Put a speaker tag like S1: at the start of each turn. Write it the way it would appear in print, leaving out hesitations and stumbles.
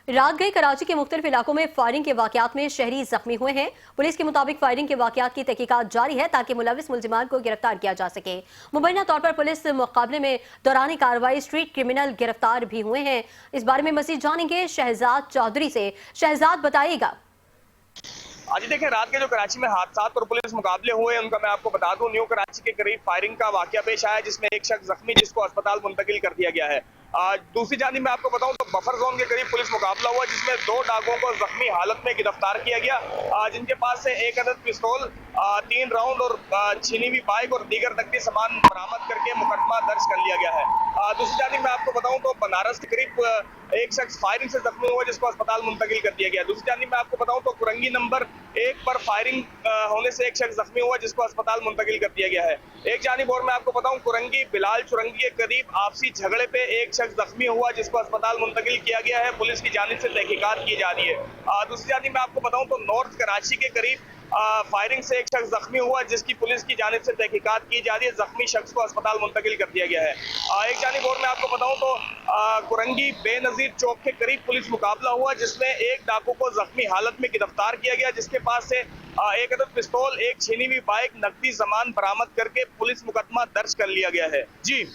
S1: रात गई कराची के मुख्तलिफ इलाकों में फायरिंग के वाकयात में शहरी जख्मी हुए हैं। पुलिस के मुताबिक फायरिंग के वाकयात की तहकीकात जारी है ताकि मुलविस मुलजिमान को गिरफ्तार किया जा सके। मुबैना तौर पर पुलिस मुकाबले में दौरान कार्रवाई स्ट्रीट क्रिमिनल गिरफ्तार भी हुए हैं। इस बारे में मजीद जानेंगे शहजाद चौधरी से। शहजाद, बताइएगा।
S2: आज देखिए, रात के जो कराची में हादसा और पुलिस मुकाबले हुए उनका मैं आपको बता दूं, न्यू कराची के करीब फायरिंग का वाकया पेश आया जिसमें एक शख्स जख्मी जिसको अस्पताल मुंतकिल कर दिया गया है। दूसरी जानिब मैं आपको बताऊं तो बफर जोन के करीब पुलिस मुकाबला हुआ जिसमें 2 डाकुओं को जख्मी हालत में गिरफ्तार किया गया, जिनके पास से 1 अदद पिस्तौल, 3 राउंड और छीनी हुई बाइक और दीगर नकदी सामान बरामद करके मुकदमा दर्ज कर लिया गया है। दूसरी जानिब मैं आपको बताऊं तो बनारस के करीब एक शख्स फायरिंग से जख्मी हुआ जिसको अस्पताल मुंतकिल कर दिया गया। दूसरी जानिब मैं आपको बताऊं तो कुरंगी नंबर 1 पर फायरिंग होने से एक शख्स जख्मी हुआ जिसको अस्पताल मुंतकिल कर दिया गया है। एक जानिब और मैं आपको बताऊं, कुरंगी बिलाल चुरंगी के करीब आपसी झगड़े पे एक शख्स जख्मी हुआ जिसको अस्पताल मुंतकिल किया गया है। पुलिस की जानिब से तहकीकात की जा रही है। दूसरी जानिब मैं आपको बताऊं तो नॉर्थ कराची के करीब फायरिंग से एक शख्स जख्मी हुआ जिसकी पुलिस की जानिब से तहकीकात की जा रही है। जख्मी शख्स को अस्पताल मुंतकिल कर दिया गया है। एक जानिब और मैं आपको बताऊं तो कुरंगी बेनजीर चौक के करीब पुलिस मुकाबला हुआ जिसमें एक डाकू को जख्मी हालत में गिरफ्तार किया गया जिसके पास से 1 अदद पिस्तौल, 1 छीनी हुई बाइक, नकदी सामान बरामद करके पुलिस मुकदमा दर्ज कर लिया गया है। जी।